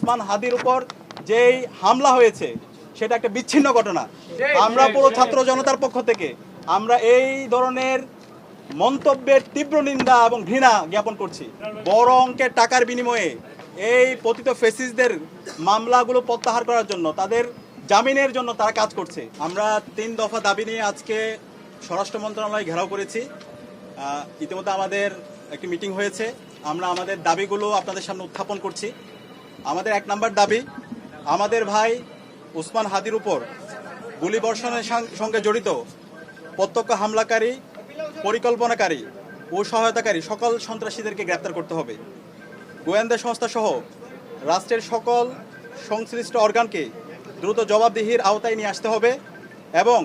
উসমান হাদির উপর যেই হামলা হয়েছে সেটা একটা বিচ্ছিন্ন ঘটনা। আমরা পুরো ছাত্র জনতার পক্ষ থেকে আমরা এই ধরনের মন্তব্যের তীব্র নিন্দা এবং ঘৃণা জ্ঞাপন করছি। বড় অঙ্কের টাকার বিনিময়ে এই পতিত ফেসিস্টদের মামলাগুলো প্রত্যাহার করার জন্য, তাদের জামিনের জন্য তারা কাজ করছে। আমরা 3 দফা দাবি নিয়ে আজকে স্বরাষ্ট্র মন্ত্রণালয় ঘেরাও করেছি। ইতিমধ্যে আমাদের একটি মিটিং হয়েছে। আমরা আমাদের দাবিগুলো আপনাদের সামনে উত্থাপন করছি। আমাদের 1 নম্বর দাবি, আমাদের ভাই উসমান হাদির উপর গুলিবর্ষণের সঙ্গে জড়িত প্রত্যক্ষ হামলাকারী, পরিকল্পনাকারী ও সহায়তাকারী সকল সন্ত্রাসীদেরকে গ্রেপ্তার করতে হবে। গোয়েন্দা সংস্থা সহ রাষ্ট্রের সকল সংশ্লিষ্ট অর্গানকে দ্রুত জবাবদিহির আওতায় নিয়ে আসতে হবে এবং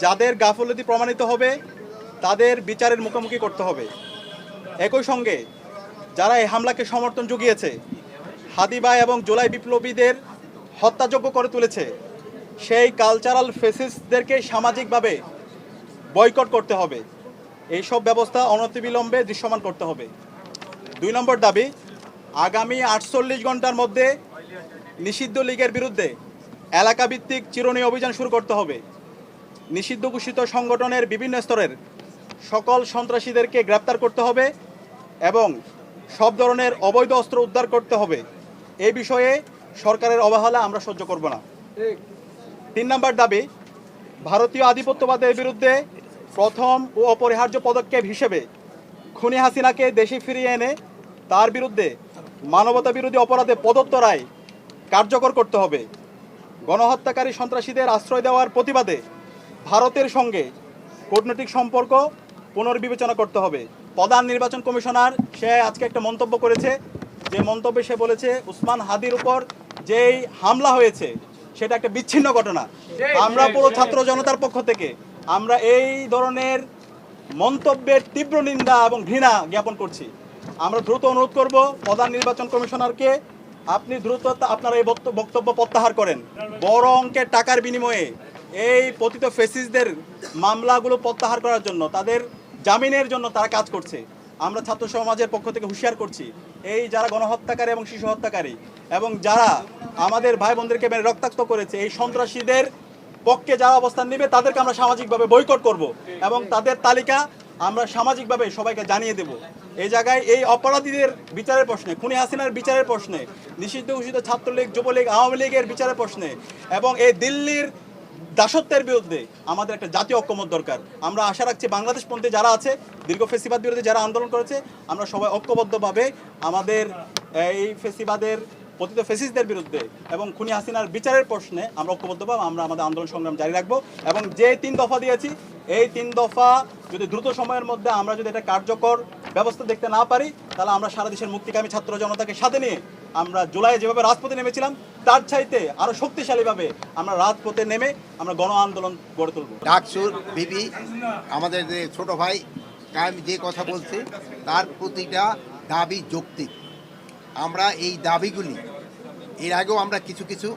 যাদের গাফলতি প্রমাণিত হবে তাদের বিচারের মুখোমুখি করতে হবে। একই সঙ্গে যারা এই হামলাকে সমর্থন জুগিয়েছে, হাদি ভাই এবং জুলাই বিপ্লবীদের হত্যাযোগ্য করে তুলেছে, সেই কালচারাল ফেসিস্টদেরকে সামাজিকভাবে বয়কট করতে হবে। এইসব ব্যবস্থা অনতিবিলম্বে দৃশ্যমান করতে হবে। 2 নম্বর দাবি, আগামী 48 ঘন্টার মধ্যে নিষিদ্ধ লীগের বিরুদ্ধে এলাকাভিত্তিক চিরুনি অভিযান শুরু করতে হবে। নিষিদ্ধ ঘোষিত সংগঠনের বিভিন্ন স্তরের সকল সন্ত্রাসীদেরকে গ্রেপ্তার করতে হবে এবং সব ধরনের অবৈধ অস্ত্র উদ্ধার করতে হবে। এই বিষয়ে সরকারের অবহেলা আমরা সহ্য করব না। 3 নম্বর দাবি, ভারতীয় আধিপত্যবাদের বিরুদ্ধে প্রথম ও অপরিহার্য পদক্ষেপ হিসেবে খুনি হাসিনাকে দেশে ফিরিয়ে এনে তার বিরুদ্ধে মানবতা বিরোধী অপরাধে প্রদত্ত রায় কার্যকর করতে হবে। গণহত্যাকারী সন্ত্রাসীদের আশ্রয় দেওয়ার প্রতিবাদে ভারতের সঙ্গে কূটনৈতিক সম্পর্ক পুনর্বিবেচনা করতে হবে। প্রধান নির্বাচন কমিশনার সে আজকে একটা মন্তব্য করেছে, যে মন্তব্যে সে বলেছে উসমান হাদির উপর যেই হামলা হয়েছে সেটা একটা বিচ্ছিন্ন ঘটনা। আমরা পুরো ছাত্র জনতার পক্ষ থেকে আমরা এই ধরনের মন্তব্যের তীব্র নিন্দা এবং ঘৃণা জ্ঞাপন করছি। আমরা দ্রুত অনুরোধ করব প্রধান নির্বাচন কমিশনারকে, আপনি দ্রুত আপনার এই বক্তব্য প্রত্যাহার করেন। বড় অঙ্কের টাকার বিনিময়ে এই পতিত ফেসিস্টদের মামলাগুলো প্রত্যাহার করার জন্য, তাদের জামিনের জন্য তারা কাজ করছে। আমরা ছাত্র সমাজের পক্ষ থেকে হুঁশিয়ার করছি, এই যারা গণহত্যাকারী এবং শিশু হত্যাকারী এবং যারা আমাদের ভাই বোনদেরকে মেরে রক্তাক্ত করেছে, এই সন্ত্রাসীদের পক্ষে যারা অবস্থান নেবে তাদেরকে আমরা সামাজিকভাবে বয়কট করব এবং তাদের তালিকা আমরা সামাজিকভাবে সবাইকে জানিয়ে দেব। এই জায়গায় এই অপরাধীদের বিচারের প্রশ্নে, খুনি হাসিনার বিচারের প্রশ্নে, নিষিদ্ধ ঘোষিত ছাত্রলীগ, যুবলীগ, আওয়ামী লীগের বিচারের প্রশ্নে এবং এই দিল্লির দাসত্বের বিরুদ্ধে আমাদের একটা জাতীয় ঐক্যমত দরকার। আমরা আশা রাখছি বাংলাদেশপন্থী যারা আছে, দীর্ঘ ফেসিবাদ বিরুদ্ধে যারা আন্দোলন করেছে, আমরা সবাই ঐক্যবদ্ধভাবে আমাদের এই ফেসিবাদের পতিত ফেসিস্টদের বিরুদ্ধে এবং খুনি হাসিনার বিচারের প্রশ্নে আমরা ঐক্যবদ্ধভাবে আমরা আমাদের আন্দোলন সংগ্রাম জারি রাখবো। এবং যে 3 দফা দিয়েছি, এই 3 দফা যদি দ্রুত সময়ের মধ্যে আমরা যদি এটা কার্যকর ব্যবস্থা দেখতে না পারি, তাহলে আমরা সারা দেশের মুক্তিকামী ছাত্র জনতাকে সাথে নিয়ে আমরা জুলাই যেভাবে রাজপথে নেমেছিলাম তার চাইতে আরো শক্তিশালীভাবে আমরা রাজপথে নেমে আমরা গণ আন্দোলন গড়ে তুলব। ডাকসুর বিবি আমাদের যে ছোট ভাই কায়েম যে কথা বলছে তার প্রতিটা দাবি যৌক্তিক। আমরা এই দাবিগুলি এর আগেও আমরা কিছু কিছু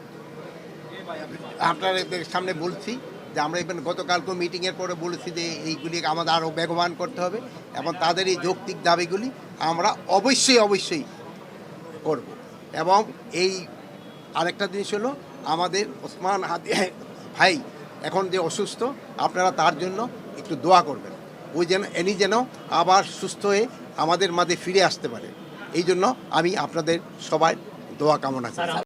আপনাদের সামনে বলছি, যে আমরা এবার গতকালকে মিটিংয়ের পরে বলেছি যে এইগুলি আমাদের আরও বেগবান করতে হবে এবং তাদের এই যৌক্তিক দাবিগুলি আমরা অবশ্যই করব। এবং এই আরেকটা জিনিস হলো, আমাদের ওসমান হাদি ভাই এখন যে অসুস্থ, আপনারা তার জন্য একটু দোয়া করবেন, ওই যেন আবার সুস্থ হয়ে আমাদের মাঝে ফিরে আসতে পারে। এই জন্য আমি আপনাদের সবাই দোয়া কামনা করি।